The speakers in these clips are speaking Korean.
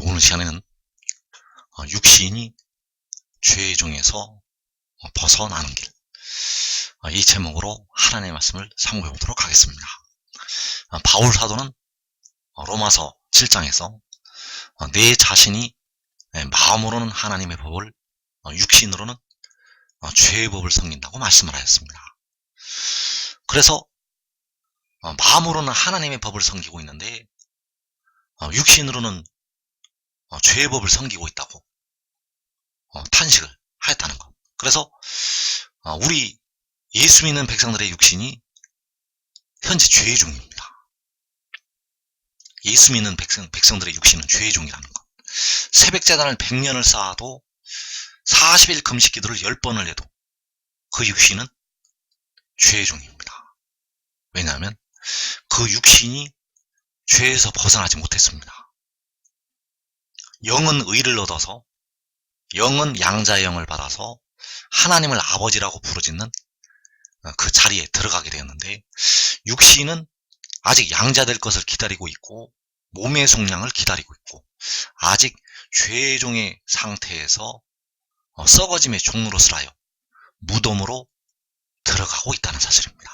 오늘 시간에는 육신이 죄의 종에서 벗어나는 길, 이 제목으로 하나님의 말씀을 상고해 보도록 하겠습니다. 바울 사도는 로마서 7장에서 내 자신이 마음으로는 하나님의 법을, 육신으로는 죄의 법을 섬긴다고 말씀을 하였습니다. 그래서 마음으로는 하나님의 법을 섬기고 있는데 육신으로는 죄의 법을 섬기고 있다고 탄식을 하였다는 것. 그래서 우리 예수 믿는 백성들의 육신이 현재 죄의 종입니다. 예수 믿는 백성들의 육신은 죄의 종이라는 것. 새벽제단을 100년을 쌓아도 40일 금식 기도를 10번을 해도 그 육신은 죄의 종입니다. 왜냐하면 그 육신이 죄에서 벗어나지 못했습니다. 영은 의를 얻어서, 영은 양자의 영을 받아서 하나님을 아버지라고 부르짖는 그 자리에 들어가게 되었는데, 육신은 아직 양자될 것을 기다리고 있고 몸의 속량을 기다리고 있고 아직 죄의 종의 상태에서 썩어짐의 종로릇을 하여 무덤으로 들어가고 있다는 사실입니다.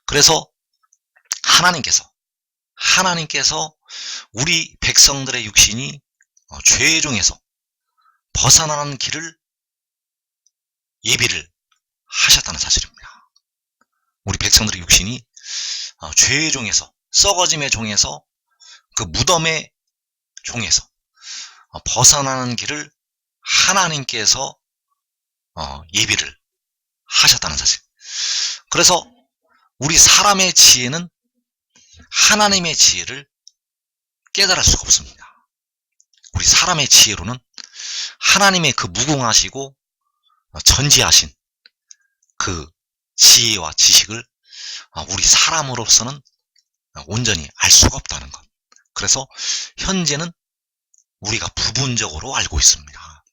그래서 하나님께서 우리 백성들의 육신이 죄의 종에서 벗어나는 길을 예비를 하셨다는 사실입니다. 우리 백성들의 육신이 죄의 종에서, 썩어짐의 종에서, 그 무덤의 종에서 벗어나는 길을 하나님께서 예비를 하셨다는 사실. 그래서 우리 사람의 지혜는 하나님의 지혜를 깨달을 수가 없습니다. 우리 사람의 지혜로는 하나님의 그 무궁하시고 전지하신 그 지혜와 지식을 우리 사람으로서는 온전히 알 수가 없다는 것. 그래서 현재는 우리가 부분적으로 알고 있습니다.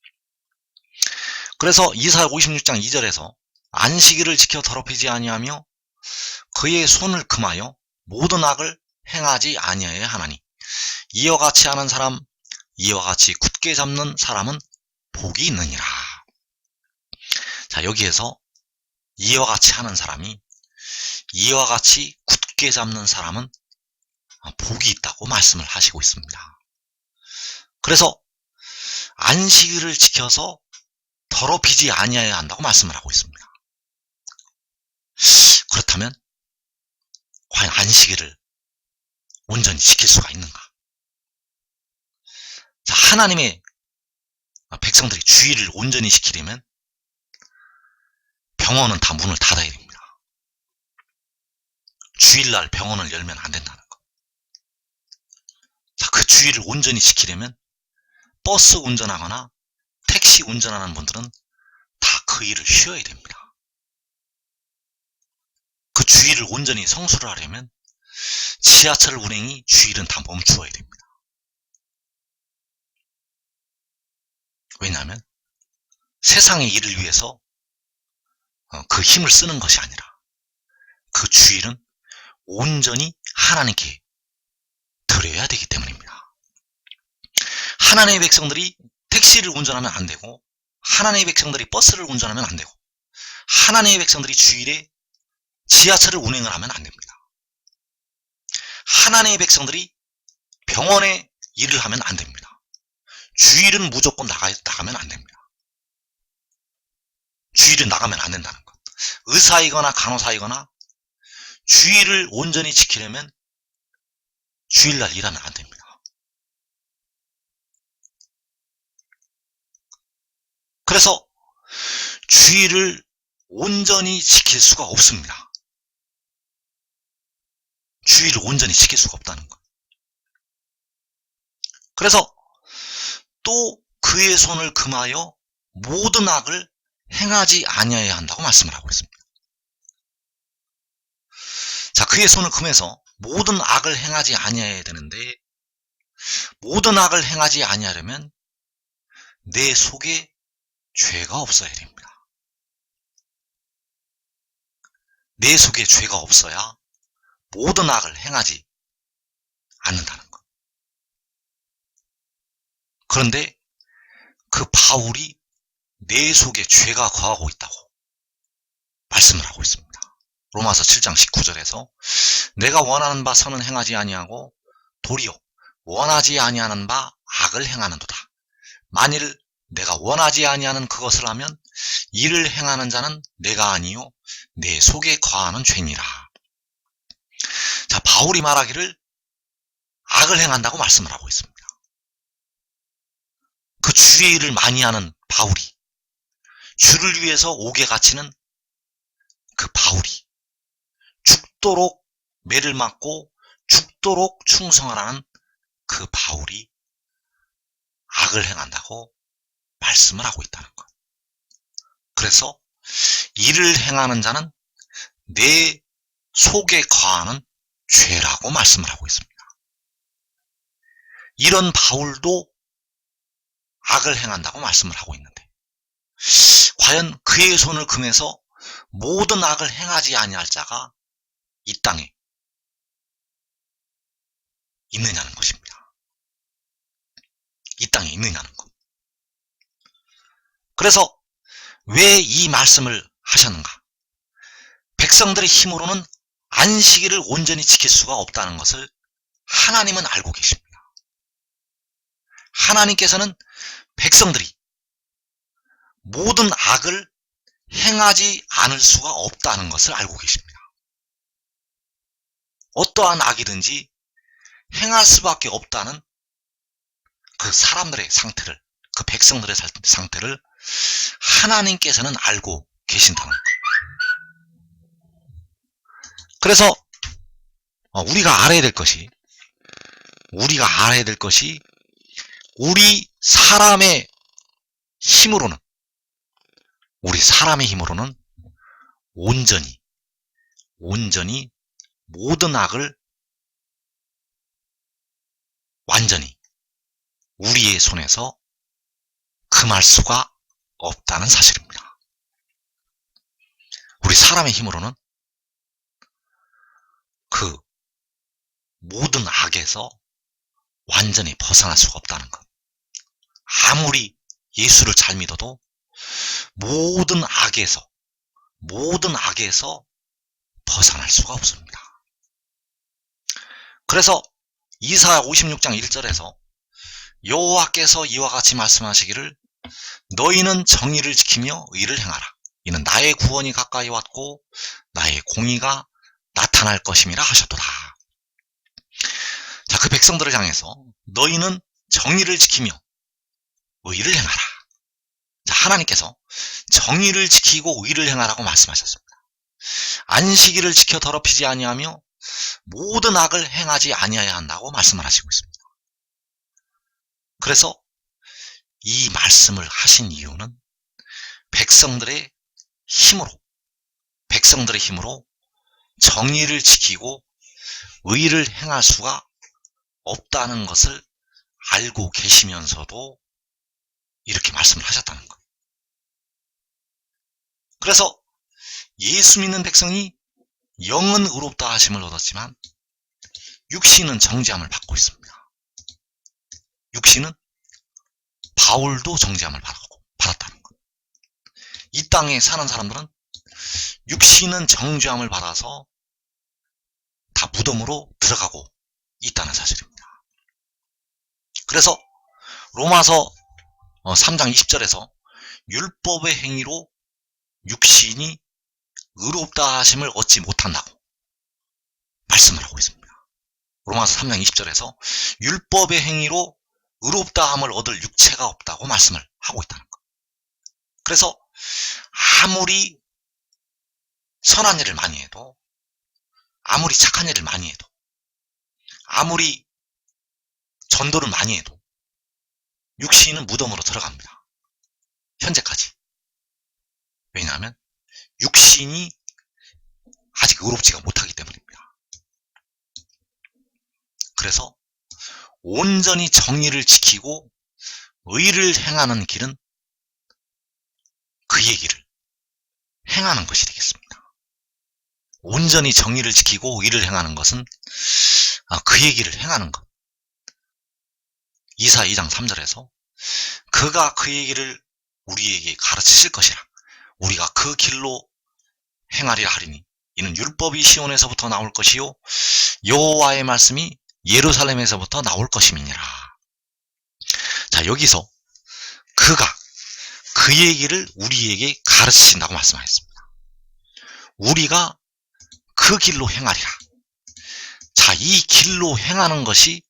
그래서 이사야 56장 2절에서 안식일을 지켜 더럽히지 아니하며 그의 손을 금하여 모든 악을 행하지 아니하여야 하나니 이와 같이 하는 사람, 이와 같이 굳게 잡는 사람은 복이 있느니라. 자, 여기에서 이와 같이 하는 사람이, 이와 같이 굳게 잡는 사람은 복이 있다고 말씀을 하시고 있습니다. 그래서 안식일을 지켜서 더럽히지 아니하여야 한다고 말씀을 하고 있습니다. 그렇다면 과연 안식일을 온전히 지킬 수가 있는가? 자, 하나님의 백성들이 주의를 온전히 지키려면 병원은 다 문을 닫아야 됩니다. 주일날 병원을 열면 안 된다는 것. 자, 그 주의를 온전히 지키려면 버스 운전하거나 택시 운전하는 분들은 다 그 일을 쉬어야 됩니다. 그 주의를 온전히 성수를 하려면 지하철 운행이 주일은 다 멈추어야 됩니다. 왜냐하면 세상의 일을 위해서 그 힘을 쓰는 것이 아니라 그 주일은 온전히 하나님께 드려야 되기 때문입니다. 하나님의 백성들이 택시를 운전하면 안 되고, 하나님의 백성들이 버스를 운전하면 안 되고, 하나님의 백성들이 주일에 지하철을 운행을 하면 안 됩니다. 하나님의 백성들이 병원에 일을 하면 안 됩니다. 주일은 무조건 나가면 안 됩니다. 주일은 나가면 안 된다는 것. 의사이거나 간호사이거나 주일을 온전히 지키려면 주일날 일하면 안 됩니다. 그래서 주일을 온전히 지킬 수가 없습니다. 주일을 온전히 지킬 수가 없다는 것. 그래서 또 그의 손을 금하여 모든 악을 행하지 아니하여야 한다고 말씀을 하고 있습니다. 자, 그의 손을 금해서 모든 악을 행하지 아니하여야 되는데, 모든 악을 행하지 아니하려면 내 속에 죄가 없어야 됩니다. 내 속에 죄가 없어야 모든 악을 행하지 않는다는 것. 그런데 그 바울이 내 속에 죄가 거하고 있다고 말씀을 하고 있습니다. 로마서 7장 19절에서 내가 원하는 바 선은 행하지 아니하고 도리어 원하지 아니하는 바 악을 행하는도다. 만일 내가 원하지 아니하는 그것을 하면 이를 행하는 자는 내가 아니요 내 속에 거하는 죄니라. 자, 바울이 말하기를 악을 행한다고 말씀을 하고 있습니다. 그 주의 일을 많이 하는 바울이, 주를 위해서 옥에 갇히는 그 바울이 죽도록 매를 맞고 죽도록 충성하라는 그 바울이 악을 행한다고 말씀을 하고 있다는 것. 그래서 이를 행하는 자는 내 속에 거하는 죄라고 말씀을 하고 있습니다. 이런 바울도 악을 행한다고 말씀을 하고 있는데 과연 그의 손을 금해서 모든 악을 행하지 아니할 자가 이 땅에 있느냐는 것입니다. 이 땅에 있느냐는 것. 그래서 왜 이 말씀을 하셨는가? 백성들의 힘으로는 안식일을 온전히 지킬 수가 없다는 것을 하나님은 알고 계십니다. 하나님께서는 백성들이 모든 악을 행하지 않을 수가 없다는 것을 알고 계십니다. 어떠한 악이든지 행할 수밖에 없다는 그 사람들의 상태를, 그 백성들의 상태를 하나님께서는 알고 계신다는 거예요. 그래서 우리가 알아야 될 것이 우리 사람의 힘으로는 온전히 모든 악을 완전히 우리의 손에서 금할 수가 없다는 사실입니다. 우리 사람의 힘으로는 그 모든 악에서 완전히 벗어날 수가 없다는 것. 아무리 예수를 잘 믿어도 모든 악에서 벗어날 수가 없습니다. 그래서 이사야 56장 1절에서 여호와께서 이와 같이 말씀하시기를 너희는 정의를 지키며 의를 행하라. 이는 나의 구원이 가까이 왔고 나의 공의가 나타날 것임이라 하셨도다. 자, 그 백성들을 향해서 너희는 정의를 지키며 의를 행하라. 자, 하나님께서 정의를 지키고 의를 행하라고 말씀하셨습니다. 안식일을 지켜 더럽히지 아니하며 모든 악을 행하지 아니해야 한다고 말씀을 하시고 있습니다. 그래서 이 말씀을 하신 이유는 백성들의 힘으로 정의를 지키고 의를 행할 수가 없다는 것을 알고 계시면서도 이렇게 말씀을 하셨다는 것. 그래서 예수 믿는 백성이 영은 의롭다 하심을 얻었지만 육신은 정죄함을 받고 있습니다. 육신은 바울도 정죄함을 받았다는 것. 이 땅에 사는 사람들은 육신은 정죄함을 받아서 다 무덤으로 들어가고 있다는 사실입니다. 그래서 로마서 3장 20절에서 율법의 행위로 육신이 의롭다 하심을 얻지 못한다고 말씀을 하고 있습니다. 로마서 3장 20절에서 율법의 행위로 의롭다함을 얻을 육체가 없다고 말씀을 하고 있다는 것. 그래서 아무리 선한 일을 많이 해도, 아무리 착한 일을 많이 해도, 아무리 전도를 많이 해도 육신은 무덤으로 들어갑니다. 현재까지. 왜냐하면 육신이 아직 의롭지가 못하기 때문입니다. 그래서 온전히 정의를 지키고 의를 행하는 길은 그의 길을 행하는 것이 되겠습니다. 온전히 정의를 지키고 의를 행하는 것은 그의 길을 행하는 것. 이사야 2장 3절에서 그가 그의 길을 우리에게 가르치실 것이라. 우리가 그 길로 행하리라 하리니 이는 율법이 시온에서부터 나올 것이요 여호와의 말씀이 예루살렘에서부터 나올 것임이니라. 자, 여기서 그가 그의 길을 우리에게 가르치신다고 말씀하셨습니다. 우리가 그 길로 행하리라. 자, 이 길로 행하는 것이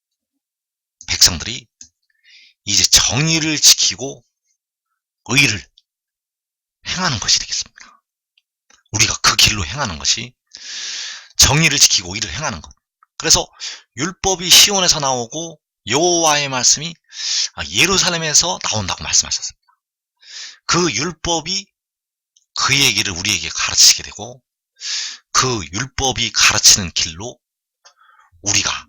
백성들이 이제 정의를 지키고 의를 행하는 것이 되겠습니다. 우리가 그 길로 행하는 것이 정의를 지키고 의를 행하는 것. 그래서 율법이 시온에서 나오고 여호와의 말씀이 예루살렘에서 나온다고 말씀하셨습니다. 그 율법이 그의 길을 우리에게 가르치게 되고 그 율법이 가르치는 길로 우리가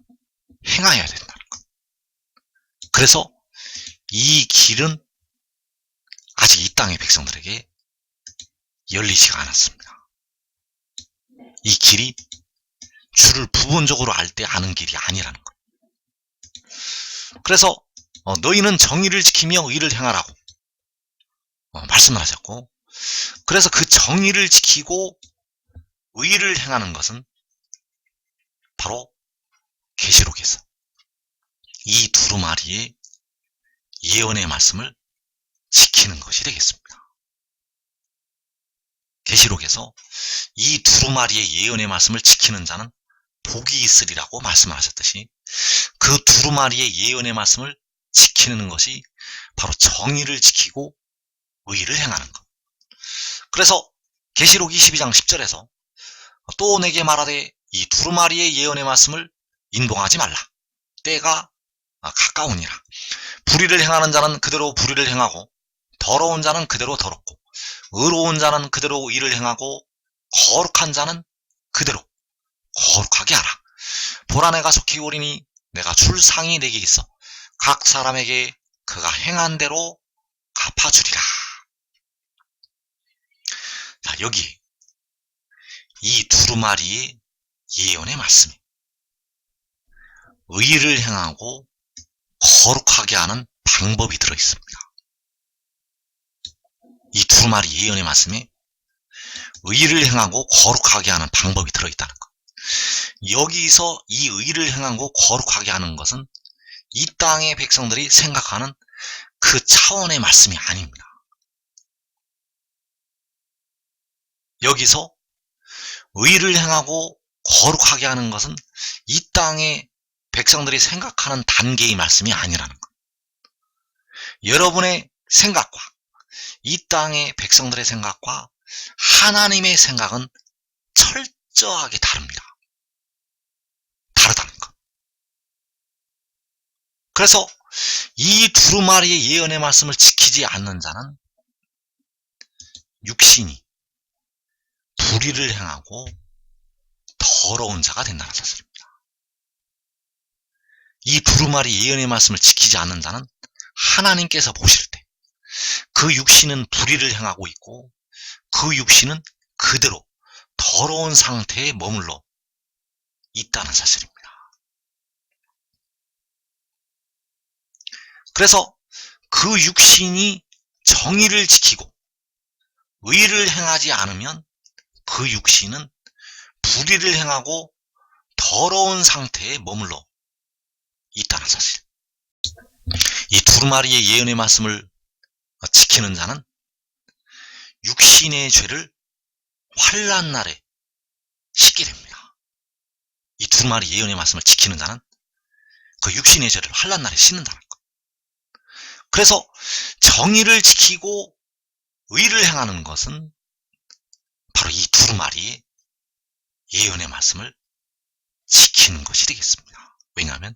행하여야 된다는 것. 그래서 이 길은 아직 이 땅의 백성들에게 열리지가 않았습니다. 이 길이 주를 부분적으로 알 때 아는 길이 아니라는 것. 그래서 너희는 정의를 지키며 의를 행하라고 말씀을 하셨고, 그래서 그 정의를 지키고 의를 행하는 것은 바로 계시록에서 이 두루마리의 예언의 말씀을 지키는 것이 되겠습니다. 계시록에서 이 두루마리의 예언의 말씀을 지키는 자는 복이 있으리라고 말씀을 하셨듯이 그 두루마리의 예언의 말씀을 지키는 것이 바로 정의를 지키고 의를 행하는 것. 그래서 계시록 22장 10절에서 또 내게 말하되 이 두루마리의 예언의 말씀을 인동하지 말라. 때가 가까우니라. 불의를 행하는 자는 그대로 불의를 행하고 더러운 자는 그대로 더럽고 의로운 자는 그대로 의를 행하고 거룩한 자는 그대로 거룩하게 하라. 보라 내가 속히 오리니 내가 줄 상이 내게 있어 각 사람에게 그가 행한 대로 갚아주리라. 자, 여기 이 두루마리의 예언의 말씀이 의를 행하고 거룩하게 하는 방법이 들어있습니다. 이 두루마리 예언의 말씀에 의를 행하고 거룩하게 하는 방법이 들어있다는 것. 여기서 이 의를 행하고 거룩하게 하는 것은 이 땅의 백성들이 생각하는 그 차원의 말씀이 아닙니다. 여기서 의를 행하고 거룩하게 하는 것은 이 땅의 백성들이 생각하는 단계의 말씀이 아니라는 것. 여러분의 생각과 이 땅의 백성들의 생각과 하나님의 생각은 철저하게 다릅니다. 다르다는 것. 그래서 이 두루마리의 예언의 말씀을 지키지 않는 자는 육신이 불의를 행하고 더러운 자가 된다는 사실입니다. 이 두루마리 예언의 말씀을 지키지 않는 자는 하나님께서 보실 때 그 육신은 불의를 행하고 있고 그 육신은 그대로 더러운 상태에 머물러 있다는 사실입니다. 그래서 그 육신이 정의를 지키고 의를 행하지 않으면 그 육신은 불의를 행하고 더러운 상태에 머물러 있다는 사실. 이 두루마리의 예언의 말씀을 지키는 자는 육신의 죄를 환난 날에 씻게 됩니다. 이 두루마리 예언의 말씀을 지키는 자는 그 육신의 죄를 환난 날에 씻는다는 것. 그래서 정의를 지키고 의를 행하는 것은 바로 이 두루마리의 예언의 말씀을 지키는 것이 되겠습니다. 왜냐하면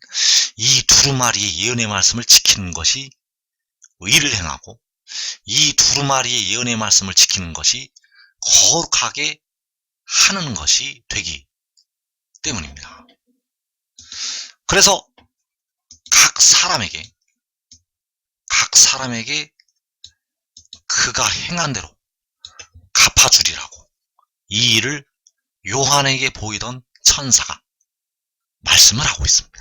이 두루마리의 예언의 말씀을 지키는 것이 의를 행하고 이 두루마리의 예언의 말씀을 지키는 것이 거룩하게 하는 것이 되기 때문입니다. 그래서 각 사람에게 그가 행한 대로 갚아주리라고 이 일을 요한에게 보이던 천사가 말씀을 하고 있습니다.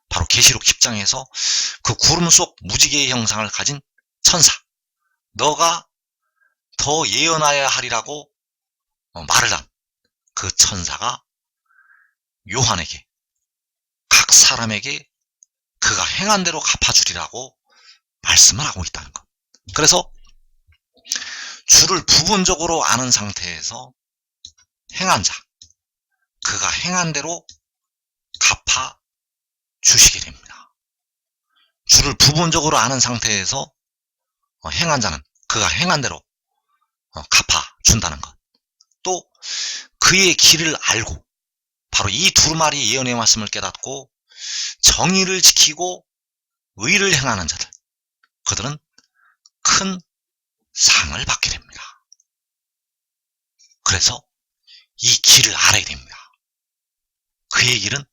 바로 계시록 10장에서 그 구름 속 무지개의 형상을 가진 천사, 너가 더 예언하여야 하리라고 말을 한 그 천사가 요한에게, 각 사람에게 그가 행한 대로 갚아주리라고 말씀을 하고 있다는 것. 그래서 주를 부분적으로 아는 상태에서 행한 자, 그가 행한 대로 갚아 주시게 됩니다. 주를 부분적으로 아는 상태에서 행한 자는 그가 행한 대로 갚아 준다는 것. 또 그의 길을 알고 바로 이 두루마리 예언의 말씀을 깨닫고 정의를 지키고 의를 행하는 자들, 그들은 큰 상을 받게 됩니다. 그래서 이 길을 알아야 됩니다. 그의 길은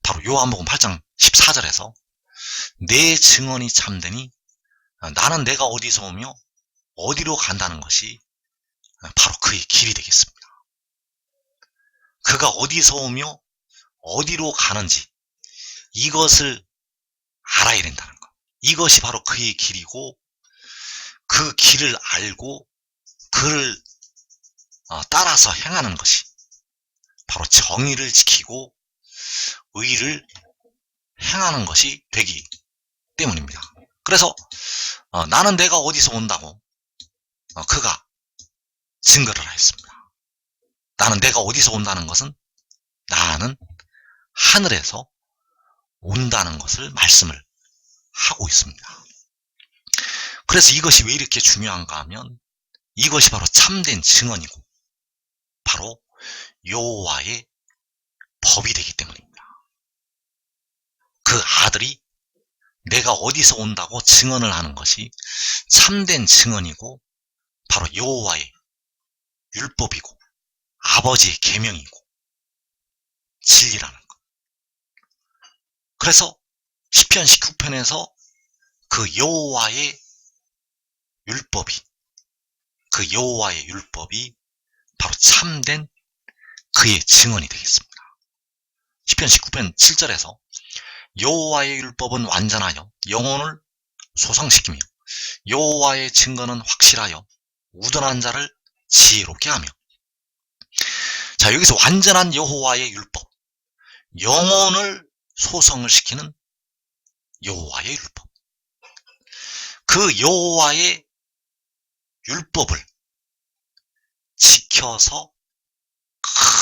바로 요한복음 8장 14절에서 내 증언이 참되니 나는 내가 어디서 오며 어디로 간다는 것이 바로 그의 길이 되겠습니다. 그가 어디서 오며 어디로 가는지 이것을 알아야 된다는 것. 이것이 바로 그의 길이고, 그 길을 알고 그를 따라서 행하는 것이 바로 정의를 지키고 의를 행하는 것이 되기 때문입니다. 그래서 나는 내가 어디서 온다고 그가 증거를 하였습니다. 나는 내가 어디서 온다는 것은 나는 하늘에서 온다는 것을 말씀을 하고 있습니다. 그래서 이것이 왜 이렇게 중요한가 하면 이것이 바로 참된 증언이고 바로 여호와의 법이 되기 때문입니다. 그 아들이 내가 어디서 온다고 증언을 하는 것이 참된 증언이고 바로 여호와의 율법이고 아버지의 계명이고 진리라는 것. 그래서 시편 19편에서 그 여호와의 율법이, 그 여호와의 율법이 바로 참된 그의 증언이 되겠습니다. 시편 19편 7절에서 여호와의 율법은 완전하여 영혼을 소성시키며 여호와의 증거는 확실하여 우둔한 자를 지혜롭게 하며. 자, 여기서 완전한 여호와의 율법, 영혼을 소성을 시키는 여호와의 율법, 그 여호와의 율법을 지켜서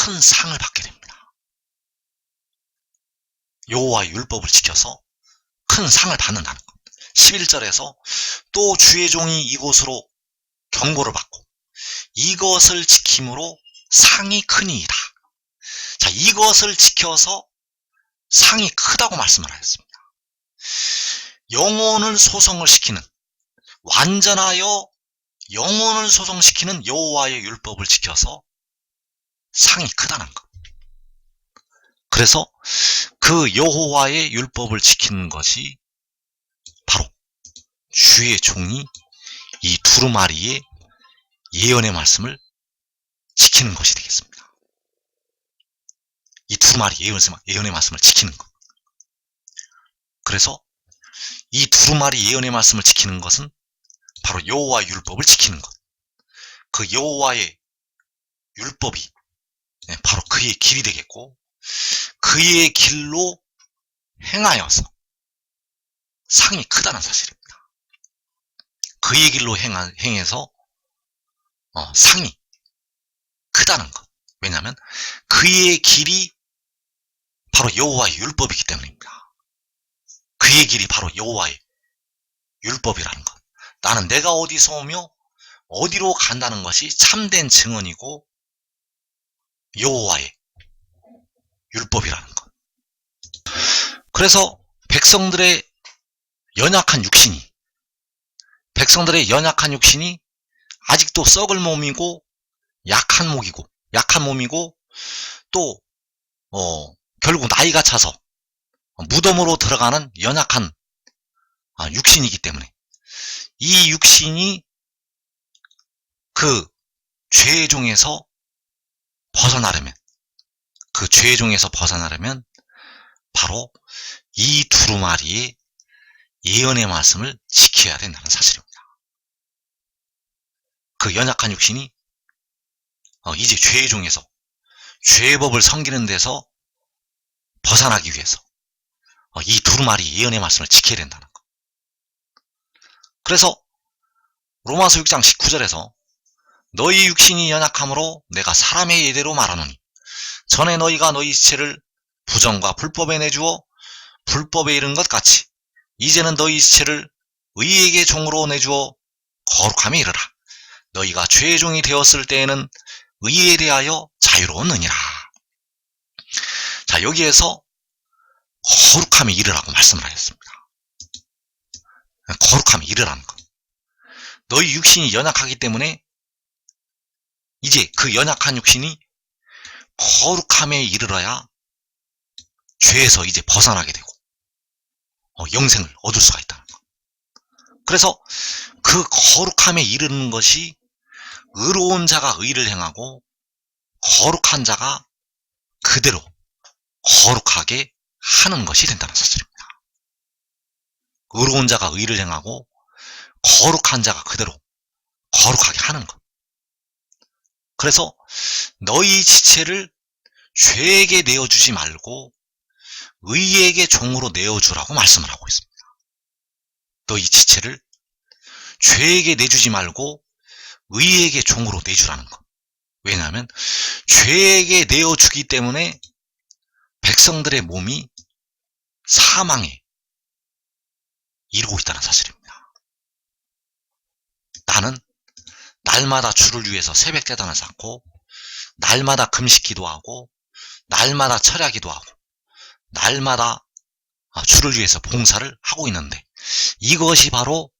큰 상을 받게 됩니다. 여호와의 율법을 지켜서 큰 상을 받는다는 것. 11절에서 또 주의 종이 이곳으로 경고를 받고 이것을 지킴으로 상이 크니이다. 자, 이것을 지켜서 상이 크다고 말씀을 하였습니다. 영혼을 소성을 시키는, 완전하여 영혼을 소성시키는 여호와의 율법을 지켜서 상이 크다는 것. 그래서 그 여호와의 율법을 지키는 것이 바로 주의 종이 이 두루마리의 예언의 말씀을 지키는 것이 되겠습니다. 이 두루마리 예언의 말씀을 지키는 것. 그래서 이 두루마리 예언의 말씀을 지키는 것은 바로 여호와의 율법을 지키는 것. 그 여호와의 율법이 바로 그의 길이 되겠고, 그의 길로 행하여서 상이 크다는 사실입니다. 그의 길로 행해서 상이 크다는 것. 왜냐하면 그의 길이 바로 여호와의 율법이기 때문입니다. 그의 길이 바로 여호와의 율법이라는 것. 나는 내가 어디서 오며 어디로 간다는 것이 참된 증언이고 여호와의 율법이라는 것. 그래서 백성들의 연약한 육신이 아직도 썩을 몸이고 약한 몸이고 또 결국 나이가 차서 무덤으로 들어가는 연약한 육신이기 때문에 이 육신이 그 죄의 종에서 벗어나려면 바로 이 두루마리의 예언의 말씀을 지켜야 된다는 사실입니다. 그 연약한 육신이 이제 죄의 종에서 죄의 법을 섬기는 데서 벗어나기 위해서 이 두루마리 예언의 말씀을 지켜야 된다는 것. 그래서 로마서 6장 19절에서 너희 육신이 연약함으로 내가 사람의 예대로 말하노니 전에 너희가 너희 지체를 부정과 불법에 내주어 불법에 이른 것 같이 이제는 너희 지체를 의에게 종으로 내주어 거룩함에 이르라. 너희가 죄의 종이 되었을 때에는 의에 대하여 자유로웠느니라. 자, 여기에서 거룩함에 이르라고 말씀을 하셨습니다. 거룩함에 이르라는 것. 너희 육신이 연약하기 때문에 이제 그 연약한 육신이 거룩함에 이르러야 죄에서 이제 벗어나게 되고 영생을 얻을 수가 있다는 것. 그래서 그 거룩함에 이르는 것이 의로운 자가 의를 행하고 거룩한 자가 그대로 거룩하게 하는 것이 된다는 사실입니다. 의로운 자가 의를 행하고 거룩한 자가 그대로 거룩하게 하는 것. 그래서 너희 지체를 죄에게 내어주지 말고 의에게 종으로 내어주라고 말씀을 하고 있습니다. 너희 지체를 죄에게 내주지 말고 의에게 종으로 내주라는 것. 왜냐하면 죄에게 내어주기 때문에 백성들의 몸이 사망에 이르고 있다는 사실입니다. 나는 날마다 주를 위해서 새벽 제단을 쌓고 날마다 금식 기도하고 날마다 철야 기도하고 날마다 주를 위해서 봉사를 하고 있는데 이것이 바로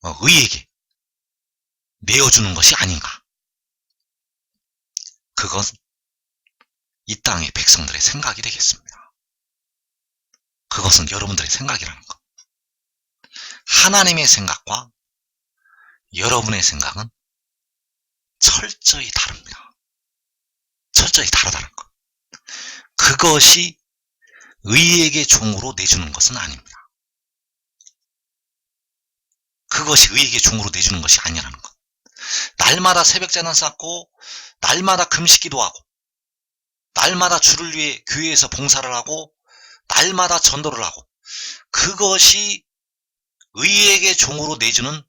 의에게 내어주는 것이 아닌가. 그것은 이 땅의 백성들의 생각이 되겠습니다. 그것은 여러분들의 생각이라는 것. 하나님의 생각과 여러분의 생각은 철저히 다릅니다. 철저히 다르다는 것. 그것이 의에게 종으로 내주는 것은 아닙니다. 그것이 의에게 종으로 내주는 것이 아니라는 것. 날마다 새벽제단 쌓고 날마다 금식기도 하고 날마다 주를 위해 교회에서 봉사를 하고 날마다 전도를 하고 그것이 의에게 종으로 내주는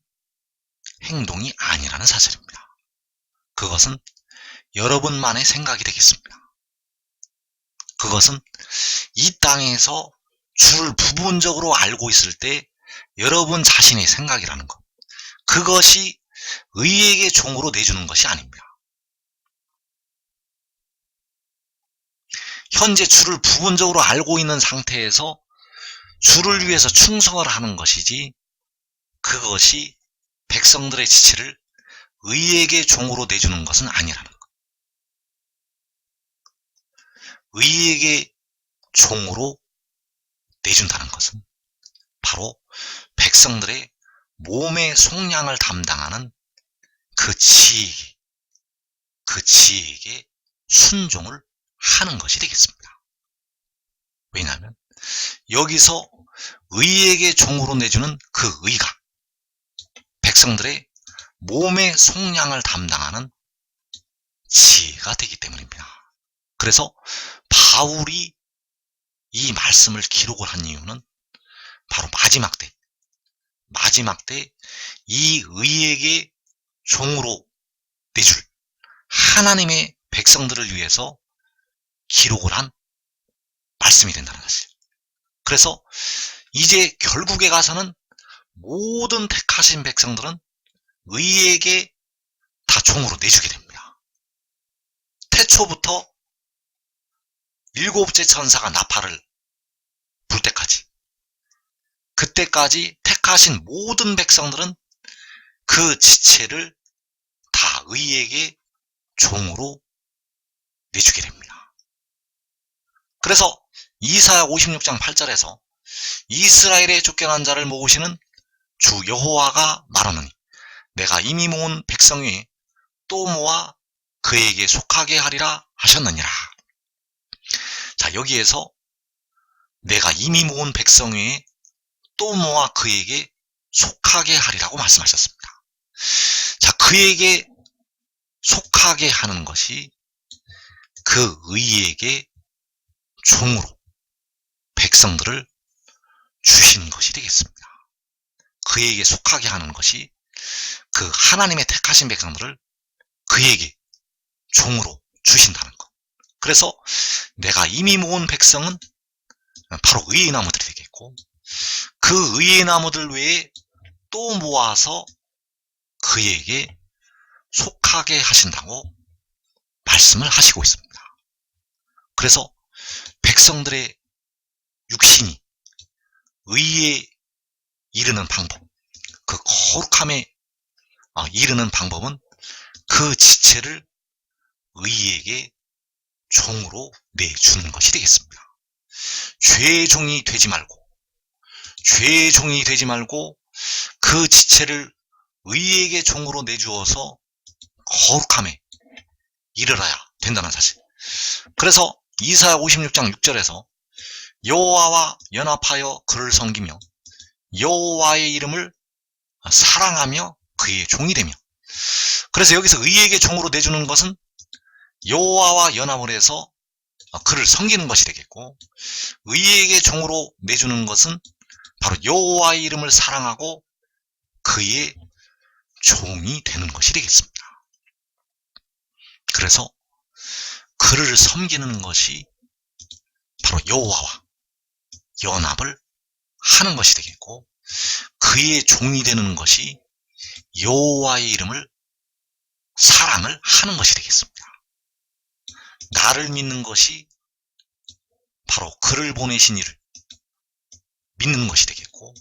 행동이 아니라는 사실입니다. 그것은 여러분만의 생각이 되겠습니다. 그것은 이 땅에서 주를 부분적으로 알고 있을 때 여러분 자신의 생각이라는 것. 그것이 의에게 종으로 내주는 것이 아닙니다. 현재 주를 부분적으로 알고 있는 상태에서 주를 위해서 충성을 하는 것이지 그것이 백성들의 지체를 의에게 종으로 내주는 것은 아니라는 것. 의에게 종으로 내준다는 것은 바로 백성들의 몸의 속량을 담당하는 그 지혜에게 순종을 하는 것이 되겠습니다. 왜냐하면 여기서 의에게 종으로 내주는 그 의가 백성들의 몸의 속량을 담당하는 지혜가 되기 때문입니다. 그래서 바울이 이 말씀을 기록을 한 이유는 바로 마지막 때 이 의에게 종으로 내줄 하나님의 백성들을 위해서 기록을 한 말씀이 된다는 사실. 그래서 이제 결국에 가서는 모든 택하신 백성들은 의에게 다 종으로 내주게 됩니다. 태초부터 일곱째 천사가 나팔을 불 때까지, 그때까지 택하신 모든 백성들은 그 지체를 다 의에게 종으로 내주게 됩니다. 그래서 이사야 56장 8절에서 이스라엘의 쫓겨난 자를 모으시는 주 여호와가 말하노니 내가 이미 모은 백성 위에 또 모아 그에게 속하게 하리라 하셨느니라. 자, 여기에서 내가 이미 모은 백성 위에 또 모아 그에게 속하게 하리라고 말씀하셨습니다. 자, 그에게 속하게 하는 것이 그 의에게 종으로 백성들을 주신 것이 되겠습니다. 그에게 속하게 하는 것이 그 하나님의 택하신 백성들을 그에게 종으로 주신다는 것. 그래서 내가 이미 모은 백성은 바로 의의 나무들이 되겠고, 그 의의 나무들 외에 또 모아서 그에게 속하게 하신다고 말씀을 하시고 있습니다. 그래서 백성들의 육신이 의에 이르는 방법, 그 거룩함에 이르는 방법은 그 지체를 의에게 종으로 내주는 것이 되겠습니다. 죄의 종이 되지 말고 그 지체를 의에게 종으로 내주어서 거룩함에 이르러야 된다는 사실. 그래서 이사야 56장 6절에서 여호와와 연합하여 그를 섬기며 여호와의 이름을 사랑하며 그의 종이 되며, 그래서 여기서 의에게 종으로 내주는 것은 여호와와 연합을 해서 그를 섬기는 것이 되겠고, 의에게 종으로 내주는 것은 바로 여호와의 이름을 사랑하고 그의 종이 되는 것이 되겠습니다. 그래서 그를 섬기는 것이 바로 여호와와 연합을 하는 것이 되겠고, 그의 종이 되는 것이 여호와의 이름을 사랑을 하는 것이 되겠습니다. 나를 믿는 것이 바로 그를 보내신 이를 믿는 것이 되겠고,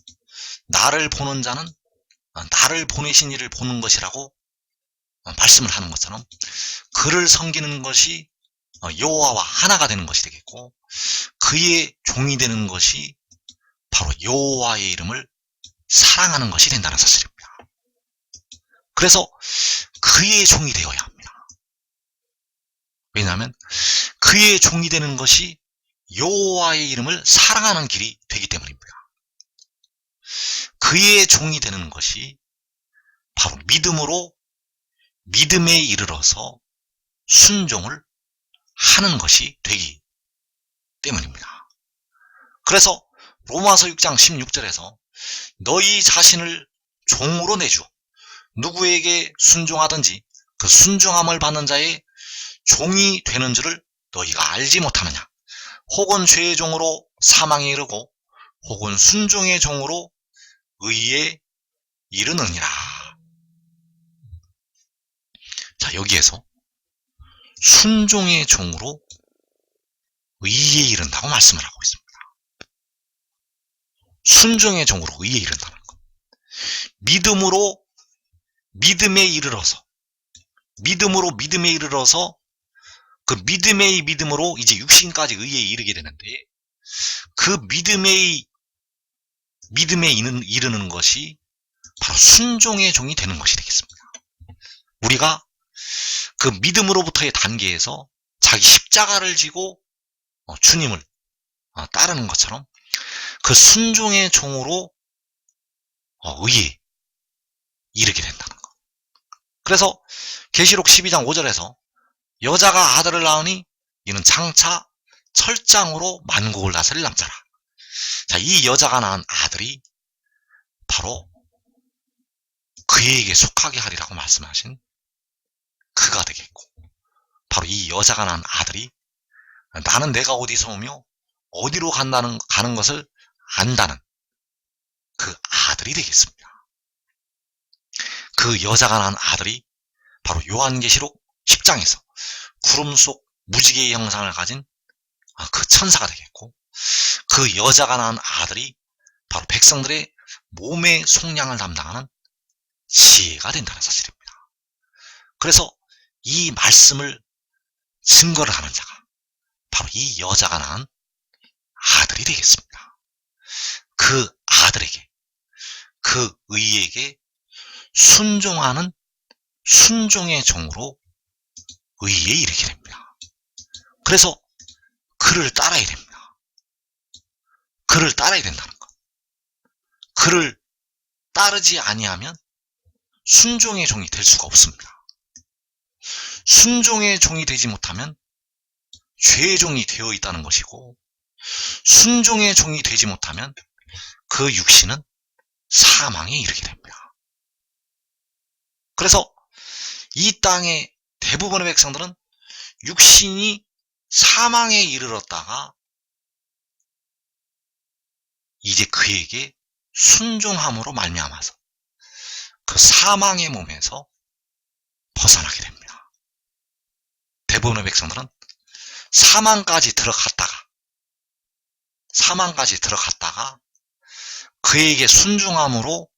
나를 보는 자는 나를 보내신 이를 보는 것이라고 말씀을 하는 것처럼 그를 섬기는 것이 여호와와 하나가 되는 것이 되겠고, 그의 종이 되는 것이 바로 여호와의 이름을 사랑하는 것이 된다는 사실입니다. 그래서 그의 종이 되어야 합니다. 왜냐하면 그의 종이 되는 것이 여호와의 이름을 사랑하는 길이 되기 때문입니다. 그의 종이 되는 것이 바로 믿음으로 믿음에 이르러서 순종을 하는 것이 되기 때문입니다. 그래서 로마서 6장 16절에서 너희 자신을 종으로 내주어 누구에게 순종하든지 그 순종함을 받는 자의 종이 되는 줄을 너희가 알지 못하느냐. 혹은 죄의 종으로 사망에 이르고 혹은 순종의 종으로 의에 이르느니라. 자, 여기에서 순종의 종으로 의에 이른다고 말씀을 하고 있습니다. 순종의 종으로 의에 이른다는 것. 믿음으로 믿음에 이르러서 그 믿음의 믿음으로 이제 육신까지 의에 이르게 되는데, 그 믿음에 이르는 것이 바로 순종의 종이 되는 것이 되겠습니다. 우리가 그 믿음으로부터의 단계에서 자기 십자가를 지고 주님을 따르는 것처럼 그 순종의 종으로 의에 이르게 된다는 것. 그래서 계시록 12장 5절에서 여자가 아들을 낳으니 이는 장차 철장으로 만국을 다스릴 남자라. 자, 이 여자가 낳은 아들이 바로 그에게 속하게 하리라고 말씀하신 그가 되겠고, 바로 이 여자가 낳은 아들이 나는 내가 어디서 오며 어디로 가는 것을 안다는 그 아들이 되겠습니다. 그 여자가 낳은 아들이 바로 요한계시록 10장에서 구름 속 무지개의 형상을 가진 그 천사가 되겠고, 그 여자가 낳은 아들이 바로 백성들의 몸의 속량을 담당하는 지혜가 된다는 사실입니다. 그래서 이 말씀을 증거를 하는 자가 바로 이 여자가 낳은 아들이 되겠습니다. 그 아들에게, 그 의에게 순종하는 순종의 종으로 의에 이르게 됩니다. 그래서 그를 따라야 됩니다. 그를 따라야 된다는 것. 그를 따르지 아니하면 순종의 종이 될 수가 없습니다. 순종의 종이 되지 못하면 죄의 종이 되어 있다는 것이고, 순종의 종이 되지 못하면 그 육신은 사망에 이르게 됩니다. 그래서 이 땅의 대부분의 백성들은 육신이 사망에 이르렀다가 이제 그에게 순종함으로 말미암아서 그 사망의 몸에서 벗어나게 됩니다. 대부분의 백성들은 사망까지 들어갔다가 그에게 순종함으로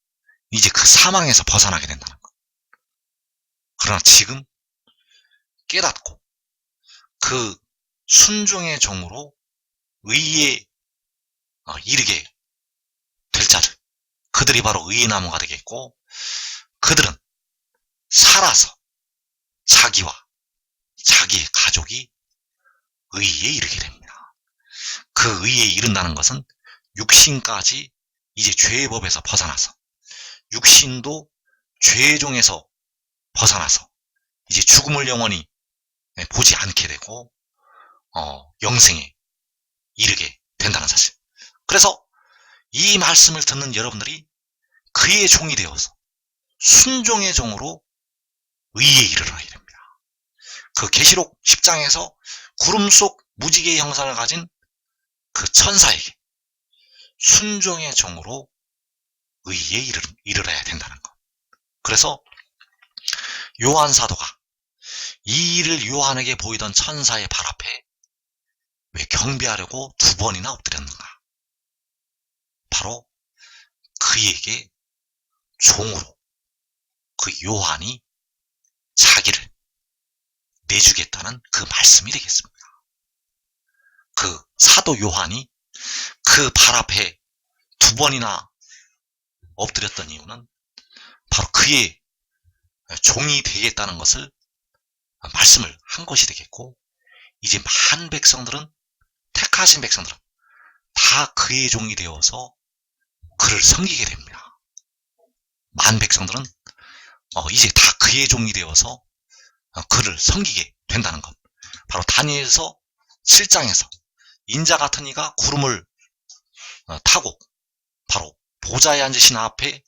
이제 그 사망에서 벗어나게 된다는 것. 그러나 지금 깨닫고 그 순종의 종으로 의에 이르게 될 자들, 그들이 바로 의의 나무가 되겠고, 그들은 살아서 자기와 자기의 가족이 의에 이르게 됩니다. 그 의에 이른다는 것은 육신까지 이제 죄의 법에서 벗어나서, 육신도 죄의 종에서 벗어나서 이제 죽음을 영원히 보지 않게 되고 영생에 이르게 된다는 사실. 그래서 이 말씀을 듣는 여러분들이 그의 종이 되어서 순종의 종으로 의에 이르러야 됩니다. 그 계시록 10장에서 구름 속 무지개의 형상을 가진 그 천사에게 순종의 종으로 의에 이르러야 된다는 것. 그래서 요한 사도가 이 일을 요한에게 보이던 천사의 발 앞에 왜 경배하려고 2번이나 엎드렸는가? 바로 그에게 종으로 그 요한이 자기를 내주겠다는 그 말씀이 되겠습니다. 그 사도 요한이 그 발 앞에 2번이나 엎드렸던 이유는 바로 그의 종이 되겠다는 것을 말씀을 한 것이 되겠고, 이제 많은 백성들은, 택하신 백성들은 다 그의 종이 되어서 그를 섬기게 됩니다. 많은 백성들은 이제 다 그의 종이 되어서 그를 섬기게 된다는 것. 바로 다니엘서 7장에서 인자 같은 이가 구름을 타고 바로 보좌에 앉으신 앞에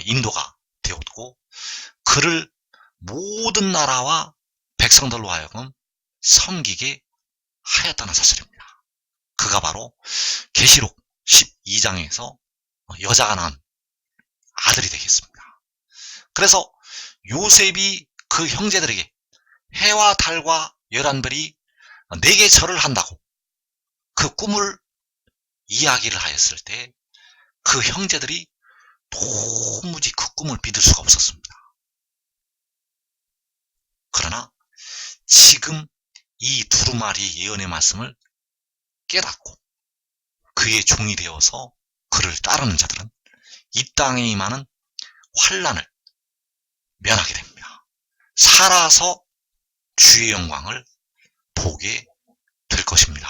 인도가 되었고, 그를 모든 나라와 백성들로 하여금 섬기게 하였다는 사실입니다. 그가 바로 계시록 12장에서 여자가 낳은 아들이 되겠습니다. 그래서 요셉이 그 형제들에게 해와 달과 11별이 내게 절을 한다고 그 꿈을 이야기를 하였을 때 그 형제들이 도무지 그 꿈을 믿을 수가 없었습니다. 그러나 지금 이 두루마리 예언의 말씀을 깨닫고 그의 종이 되어서 그를 따르는 자들은 이 땅에 임하는 환난을 면하게 됩니다. 살아서 주의 영광을 보게 될 것입니다.